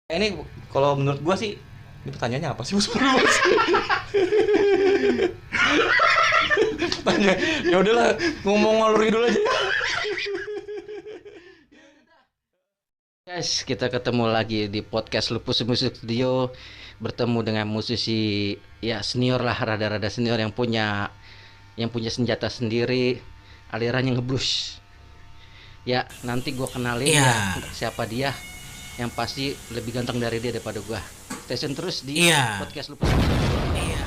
Ini kalau menurut gua sih, ini pertanyaannya apa sih Mas Bro? Tanya, ya udahlah ngomong ngalur dulu aja. Guys, kita ketemu lagi di podcast Lupus Musik Studio, bertemu dengan musisi ya senior lah, rada-rada senior yang punya senjata sendiri, alirannya ngeblues. Ya, nanti gua kenalin Iya, ya siapa dia. Yang pasti lebih ganteng dari dia daripada gua. Stay tune terus di iya, podcast Lupus Musik Studio. iya.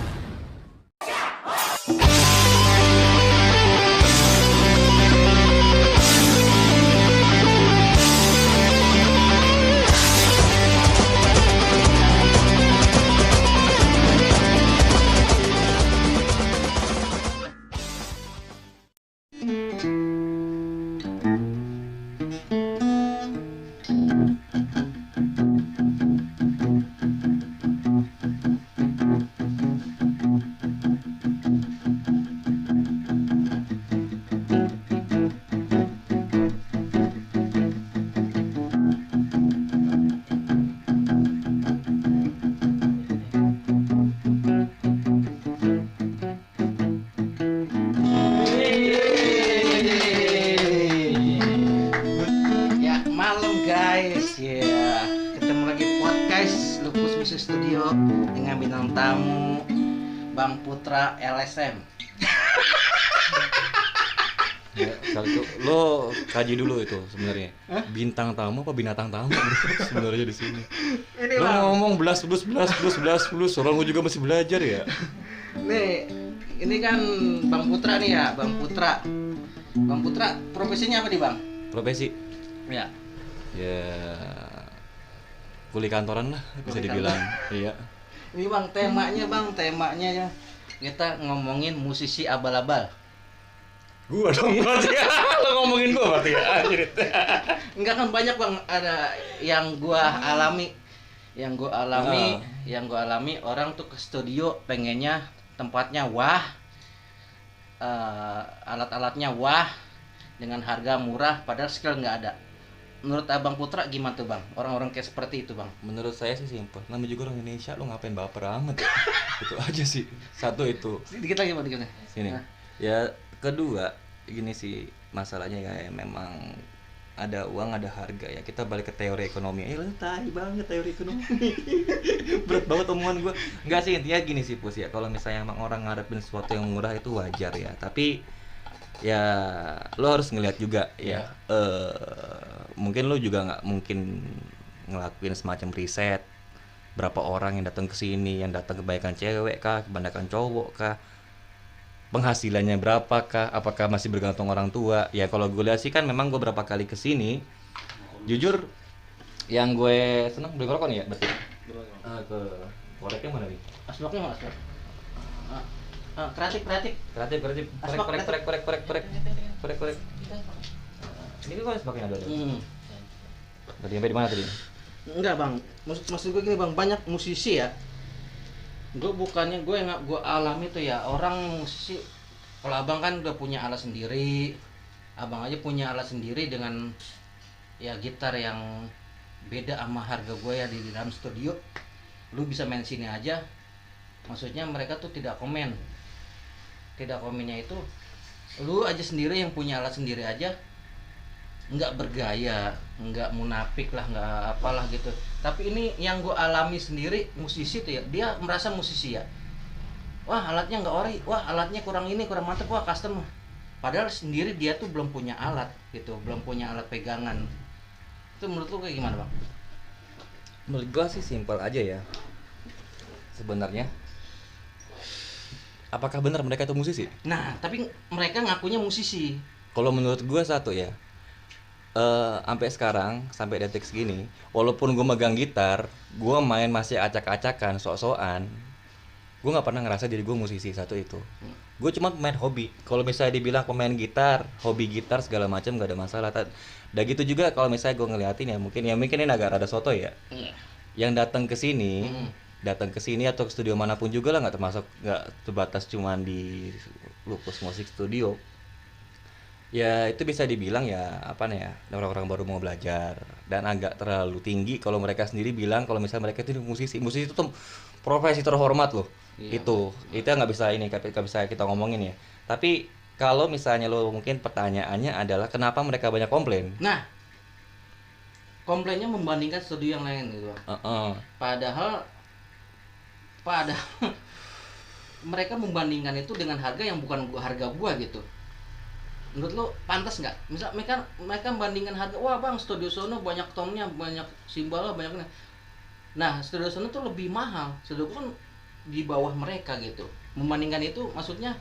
Ya, malam guys. Ya, ketemu lagi di podcast Lupus Musik Studio dengan bintang tamu Bang Putra LSM. Ya, kalau itu lo kaji dulu itu sebenarnya. Bintang tamu apa binatang tamu sebenarnya di sini. Ini Lo Bang. ngomong belas plus, orang gue juga masih belajar ya. Nih, ini kan Bang Putra nih ya, Bang Putra. Bang Putra, profesinya apa nih Bang? Profesi Ya, ya kuli kantoran lah bisa Kuli dibilang. Iya. ini temanya ya kita ngomongin musisi abal-abal. Gua dong berarti ya. Lo ngomongin gua berarti ya. Anjir. Enggak kan banyak Bang, ada yang gua alami, yang gua alami orang tuh ke studio pengennya tempatnya wah, alat-alatnya wah dengan harga murah padahal skill nggak ada. Menurut Abang Putra gimana tuh Bang? Orang-orang kayak seperti itu Bang. Menurut saya sih simpel. Namanya juga orang Indonesia, lo ngapain baper amat? Itu aja sih. Satu itu. Dikit lagi Bang, dikit lagi. Sini. Nah, Ya kedua, gini sih masalahnya ya memang ada uang ada harga ya. Kita balik ke teori ekonomi. Tai banget teori ekonomi. Berat banget omongan gua. Enggak sih, intinya gini sih Pus ya. Kalau misalnya emang orang ngarepin sesuatu yang murah itu wajar ya. Tapi ya lo harus ngeliat juga ya. Mungkin lo juga nggak mungkin ngelakuin semacam riset berapa orang yang datang ke sini, yang datang kebanyakan cewek kah, kebanyakan cowok kah, penghasilannya berapa kah, apakah masih bergantung orang tua. Ya kalau gue lihat sih kan memang gue berapa kali ke sini, jujur yang gue seneng beli rokok nih ya berarti. Ke koreknya mana nih? asbaknya nggak asbak? Kreatif. Asbak, Korek. Ini kan sebagainya ada. Tadi sampai di mana tadi? Enggak Bang, maksud gue gini Bang, banyak musisi ya. Gue nggak gue alami tuh ya, orang musisi. Kalau abang kan udah punya alat sendiri, abang aja punya alat sendiri dengan ya gitar yang beda sama harga gue ya di dalam studio. Lu bisa main sini aja. Maksudnya mereka tuh tidak komennya itu lu aja sendiri yang punya alat sendiri aja, nggak bergaya, nggak munafik lah, nggak apalah gitu. Tapi ini yang gue alami sendiri, musisi tuh ya, dia merasa musisi ya, wah alatnya nggak ori, wah alatnya kurang ini kurang mantep, wah custom. Padahal sendiri dia tuh belum punya alat gitu, belum punya alat pegangan. Itu menurut lu kayak gimana Bang? Menurut gua sih simpel aja ya. Sebenarnya apakah benar mereka itu musisi? Nah tapi mereka ngakunya musisi. Kalau menurut gua satu ya, sampai sekarang, sampai detik segini, walaupun gue megang gitar, gue main masih acak-acakan, sok-sokan, gue nggak pernah ngerasa diri gue musisi. Satu itu, gue cuma pemain hobi. Kalau misalnya dibilang pemain gitar, hobi gitar segala macam nggak ada masalah. Dan gitu juga kalau misalnya gue ngeliatin ya mungkin ini agak rada soto ya. Yang datang ke sini atau ke studio manapun juga lah, nggak terbatas cuman di Lupus Musik Studio. Ya itu bisa dibilang ya apa nih ya, orang-orang baru mau belajar dan agak terlalu tinggi kalau mereka sendiri bilang kalau misalnya mereka itu musisi. Musisi itu tuh profesi terhormat loh. Iya, Itu nggak bisa ini nggak bisa kita ngomongin ya. Tapi kalau misalnya lo mungkin pertanyaannya adalah kenapa mereka banyak komplain? nah komplainnya membandingkan studio yang lain gitu Bang. Heeh. Padahal padahal mereka membandingkan itu dengan harga yang bukan harga gua gitu. Menurut lo pantas nggak? Misal mereka membandingkan harga, wah bang studio sono banyak tonnya, banyak simbalnya, banyak. Nah studio sono tuh lebih mahal, studio gua kan di bawah mereka gitu. Membandingkan itu maksudnya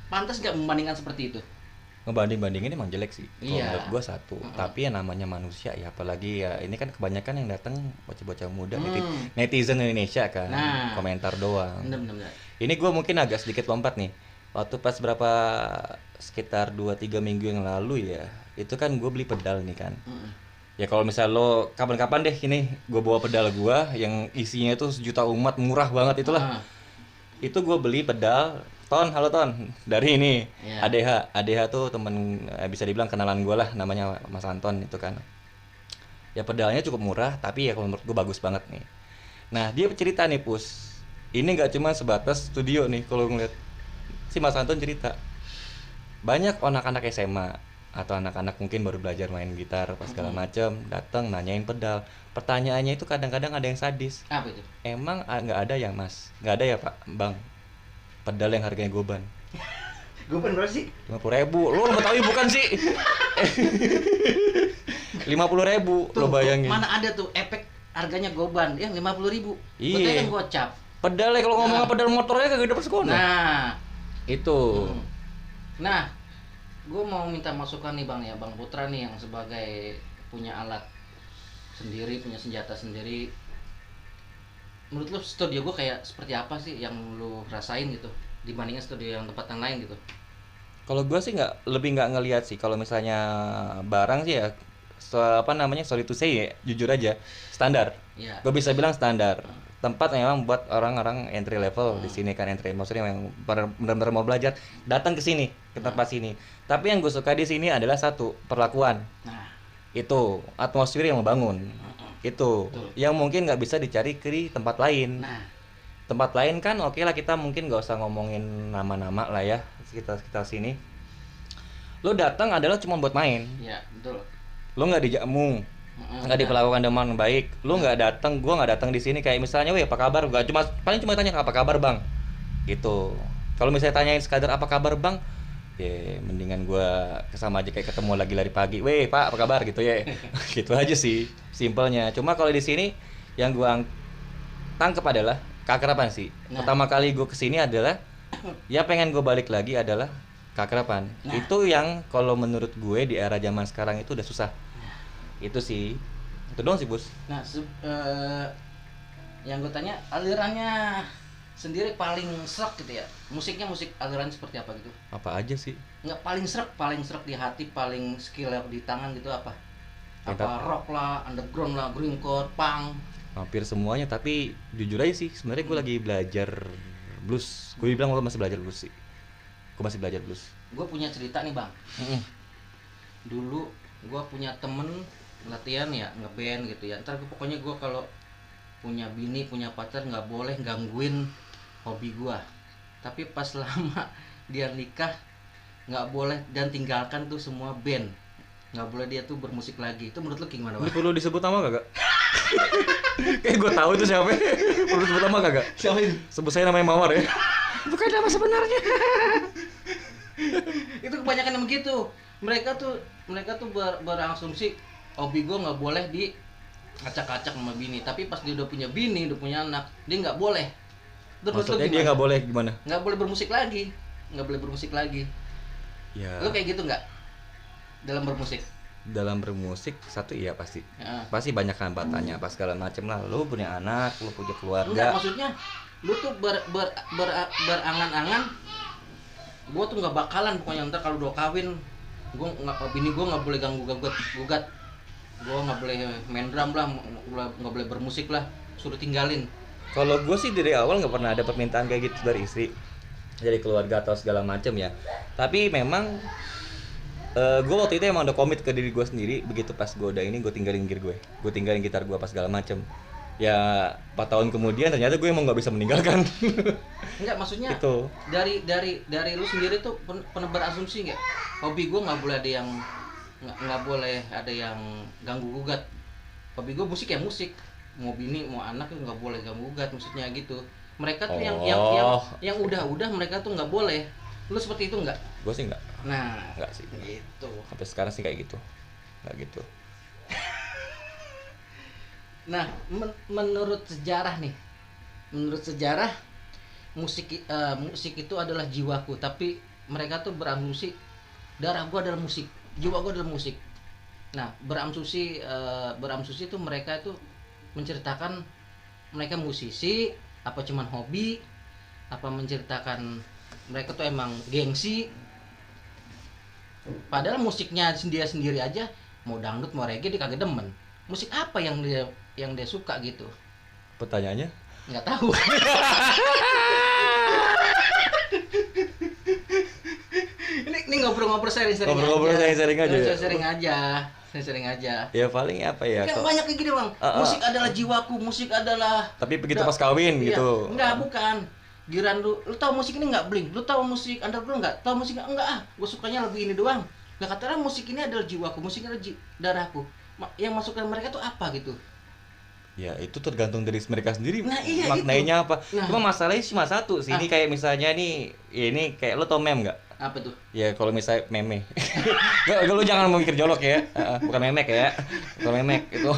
pantas nggak membandingkan seperti itu? Ngebanding-bandingin emang jelek sih. Kalau Iya. menurut gua satu. Tapi ya namanya manusia ya, apalagi ya ini kan kebanyakan yang datang bocah-bocah muda netizen Indonesia kan, Nah. komentar doang. Bener. Ini gue mungkin agak sedikit lompat nih. Waktu pas berapa sekitar 2-3 minggu yang lalu ya, itu kan gue beli pedal nih kan. Ya kalau misal lo kapan-kapan deh ini gue bawa pedal gue yang isinya itu 1 juta umat murah banget itulah. Itu gue beli pedal halo Ton dari ini Iya. ADH tuh temen bisa dibilang kenalan gue lah, namanya Mas Anton itu kan. Ya pedalnya cukup murah tapi ya kalau menurut gue bagus banget nih. Nah dia cerita nih Pus, ini nggak cuma sebatas studio nih kalau ngeliat si Mas Anton cerita banyak anak-anak SMA atau anak-anak mungkin baru belajar main gitar pas segala macem datang nanyain pedal. Pertanyaannya itu kadang-kadang ada yang sadis. Apa itu? Emang nggak ada ya Mas? Nggak ada ya Pak Bang? Pedal yang harganya goban Gue berapa sih? 50.000. Lo Betawi bukan sih? 50.000 lo bayangin. Mana ada tuh efek harganya goban ya 50.000. Iya. Betul kan gocap. Pedalnya kalau ngomong pedal motornya kagak dapat sekolah. Nah, Itu. nah, gue mau minta masukan nih bang ya, Bang Putra nih yang sebagai punya alat sendiri, punya senjata sendiri. Menurut lo studio gue kayak seperti apa sih yang lo rasain gitu dibandingin studio yang tempat yang lain gitu? Kalau gue sih nggak ngelihat sih kalau misalnya barang sih ya sorry to say ya, jujur aja standar. Iya. Gue bisa bilang standar. Tempat memang buat orang-orang entry level di sini kan, entry maksudnya yang benar-benar mau belajar datang ke sini ke tempat sini. Tapi yang gue suka di sini adalah satu perlakuan. Nah, Itu atmosfer yang membangun. Itu Betul. yang mungkin nggak bisa dicari di tempat lain. nah, Tempat lain kan oke lah kita mungkin nggak usah ngomongin nama-nama lah ya sekitar sini. Lo datang adalah cuma buat main. ya betul. Lo nggak dijamu, nggak diperlakukan dengan baik. Lo nggak datang, gua nggak datang di sini kayak misalnya, weh apa kabar? Gak cuma paling cuma tanya apa kabar bang, gitu. Kalau misalnya tanyain sekadar apa kabar bang, ya mendingan gua kesama aja kayak ketemu lagi lari pagi, weh pak apa kabar gitu ya, gitu aja sih, simpelnya. Cuma kalau di sini yang gua tangkep adalah keakraban sih. Nah. Pertama kali gua kesini adalah ya pengen gue balik lagi adalah keakraban. Nah. Itu yang kalau menurut gue di era zaman sekarang itu udah susah. Itu sih. Itu doang sih, Bos. Nah, yang gue tanya alirannya sendiri paling serak gitu ya. Musiknya musik aliran seperti apa gitu? Apa aja sih? Nggak paling serak di hati, paling skill di tangan gitu apa? Kita- Apa rock lah, underground lah, grindcore, punk. Hampir semuanya, tapi jujur aja sih sebenarnya gue lagi belajar blues. Gue bilang gue masih belajar blues sih. Gue masih belajar blues. Gue punya cerita nih bang. Dulu gue punya temen latihan ya ngeband gitu ya. Ntar pokoknya gue kalau punya bini punya pacar nggak boleh gangguin hobi gue. Tapi pas lama dia nikah nggak boleh dan tinggalkan tuh semua band. Nggak boleh dia tuh bermusik lagi. Itu menurut lu gimana Ini bang? perlu disebut nama kagak? Kayak gue tahu itu siapa. Perlu disebut nama kagak? Siapa itu? Sebut saya namanya Mawar ya. Bukan nama sebenarnya. Itu kebanyakan yang begitu. Mereka tuh berasumsi hobi gue nggak boleh di acak-acak sama bini. Tapi pas dia udah punya bini, udah punya anak, dia nggak boleh. Terus menurut lu Maksudnya dia gimana? nggak boleh gimana? Nggak boleh bermusik lagi, nggak boleh bermusik lagi. Ya. Lu kayak gitu nggak dalam bermusik? Dalam bermusik satu iya pasti. Ya. Pasti banyak hambatannya apa segala macem lah. Lu punya anak, lu punya Enggak, keluarga. maksudnya lu tuh berangan-angan gua tuh nggak bakalan pokoknya ntar kalau udah kawin bini gua nggak boleh ganggu gugat, gua nggak boleh main drum lah, nggak boleh bermusik lah, suruh tinggalin. Kalau gue sih dari awal nggak pernah ada permintaan kayak gitu dari istri, dari keluarga atau segala macem ya. Tapi memang Gue waktu itu emang udah komit ke diri gue sendiri. Begitu pas gue udah ini, gue tinggalin gear gue tinggalin gitar gue pas segala macem. Ya 4 tahun kemudian ternyata gue emang nggak bisa meninggalkan. Enggak, maksudnya Itu. dari lu sendiri tuh pernah berasumsi nggak, hobi gue nggak boleh ada yang nggak boleh ada yang ganggu gugat. Hobi gue musik ya musik, mau bini mau anak itu nggak boleh ganggu gugat, maksudnya gitu. Mereka tuh yang udah mereka tuh nggak boleh. Lu seperti itu nggak? Gue sih nggak. Nah, Nggak sih. gitu. Sampai sekarang sih kayak gitu. Nggak gitu. Nah, menurut sejarah nih, menurut sejarah musik itu adalah jiwaku, tapi mereka tuh berasumsi darah gua adalah musik, jiwa gua adalah musik. Nah, berasumsi itu mereka itu menceritakan mereka musisi, apa cuman hobi, apa menceritakan mereka tuh emang gengsi. Padahal musiknya dia sendiri aja, mau dangdut mau reggae dia kagak demen. Musik apa yang dia suka gitu? Pertanyaannya? Nggak tahu. ini ngobrol-ngobrol sharing-sharing Ngobrol-ngobrol aja. sharing aja ya? Sharing aja. Ya paling apa ya? Kan banyak kayak gini bang. Musik adalah jiwaku, musik adalah. Tapi begitu pas kawin Iya. gitu. Enggak, bukan. Giran lu tahu musik ini nggak, Blink? Lu tahu musik underground nggak? Tahu musik enggak? Ah, gue sukanya lebih ini doang. Nah katanya musik ini adalah jiwaku, musik adalah darahku. Yang masuk ke mereka tuh apa gitu? Ya itu tergantung dari mereka sendiri. Nah, iya, maknanya apa? Nah. Cuma masalahnya cuma satu sih. Ini kayak misalnya nih, ini kayak lo tau meme nggak? Apa tuh? Ya kalau misalnya meme. Gak, lu jangan mikir jolok ya. Bukan memek ya. Bukan memek itu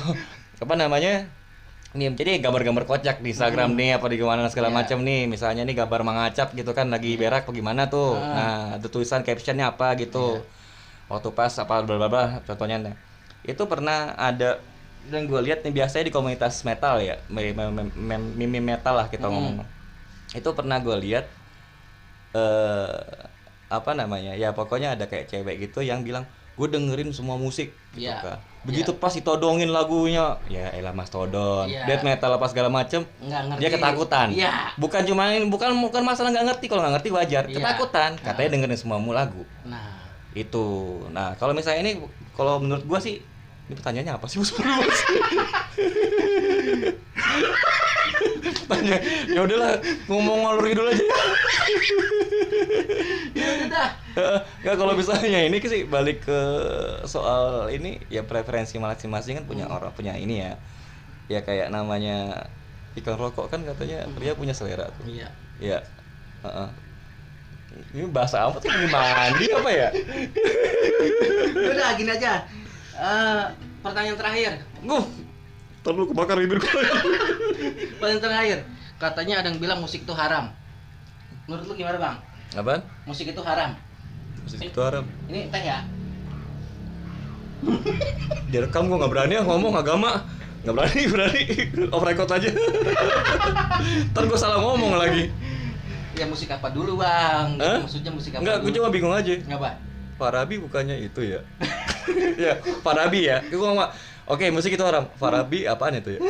apa namanya? Nih, jadi gambar-gambar kocak di Instagram nih apa di gimana segala macam nih. Misalnya nih gambar mangacap gitu kan lagi berak apa gimana tuh. Nah, ada tulisan captionnya apa gitu. Waktu pas apa bla bla bla contohnya. Nah. Itu pernah ada yang gue lihat nih biasanya di komunitas metal ya, meme metal lah kita ngomong. Itu pernah gue lihat apa namanya? Ya pokoknya ada kayak cewek gitu yang bilang, "Gue dengerin semua musik." gitu kan. Begitu pas ditodongin lagunya, ya elah Mas Todon, death metal apa segala macem, dia ketakutan. Bukan masalah nggak ngerti, kalau nggak ngerti wajar, ketakutan. Katanya dengerin semua lagu. Nah, itu. Nah, kalau misalnya ini, kalau menurut gua sih, ini pertanyaannya apa sih Bos? Tanya, ya udahlah, ngomong ngalur ngidul aja. Ya udah. Nggak, kalau misalnya ini sih balik ke soal ini, ya preferensi masing-masing kan punya orang, punya ini ya. Ya kayak namanya iklan rokok kan katanya pria punya selera tuh. Iya. Iya. Ini bahasa apa tuh, mandi apa ya? Udah gini aja. Pertanyaan terakhir. Terlalu kebakar bibir gue. Pertanyaan terakhir. Katanya ada yang bilang musik itu haram. Menurut lu gimana bang? Apaan? Musik itu haram. Musik itu haram. Ini teh ya. Direkam, gue nggak berani ngomong agama. Nggak berani. Off record aja. Ntar gue salah ngomong lagi. Ya musik apa dulu bang? Maksudnya musik apa? Enggak, gue cuma bingung aja. Ngapa? Farabi bukannya itu ya? Ya, Farabi ya. Gue ngomong, oke, musik itu haram. Farabi apaan itu ya?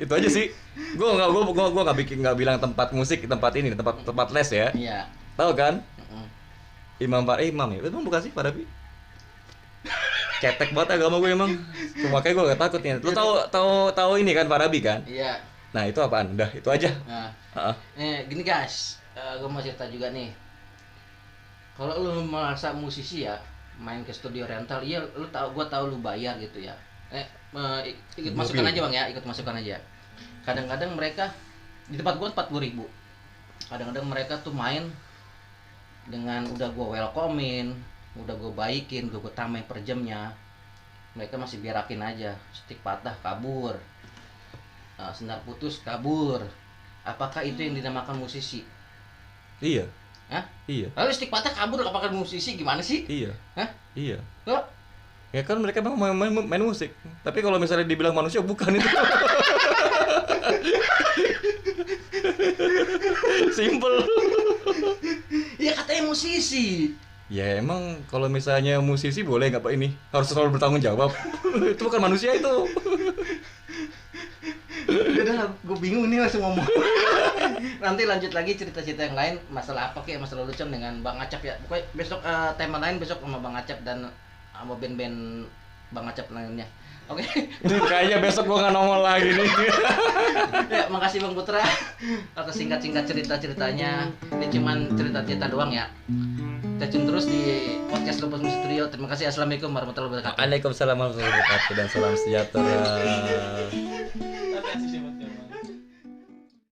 Itu aja sih. Gue nggak bilang tempat musik, tempat ini, tempat les ya. Iya. Tahu kan? Imam ya. Itu bukan sih Farabi? Cetek banget agama gue emang. Makanya gue gak takut nih. Lu tahu ini kan Farabi kan? Iya. Nah, itu apaan? Udah, itu aja. Nah. Gini guys, gue mau cerita juga nih. Kalau lu merasa musisi ya, main ke studio rental, iya gue tahu lu bayar gitu ya. Ikut masukkan aja bang ya, ikut masukkan aja. Kadang-kadang mereka di tempat gue 40.000. Kadang-kadang mereka tuh main dengan udah gue welcomein, udah gue baikin, gue tambahin per jamnya. Mereka masih berakin aja, stick patah kabur, sendal putus kabur. Apakah itu yang dinamakan musisi? Iya. Hah? Iya. Lalu stick patah kabur apakah musisi, gimana sih? Iya. Hah? Iya. Lo? Ya kan mereka memang main musik. Tapi kalau misalnya dibilang manusia, bukan itu. Simple. Ya katanya musisi. Ya emang kalau misalnya musisi boleh nggak Pak ini? Harus selalu bertanggung jawab. Itu bukan manusia itu. Udah, gue bingung nih langsung ngomong. Nanti lanjut lagi cerita-cerita yang lain, masalah apa kayak masalah lucu dengan Bang Acap ya. Pokoknya besok tema lain besok sama Bang Acap dan sama band-band Bang Acap lainnya. Oke. Kayaknya besok gua nggak nongol lagi nih. Ya, makasih Bang Putra atas singkat-singkat cerita-ceritanya. Ini cuman cerita-cerita doang ya. Stay tune terus di podcast Lupus Music Studio. Terima kasih. Assalamualaikum warahmatullahi wabarakatuh. Waalaikumsalam warahmatullahi wabarakatuh dan salam sejahtera. Terima kasih.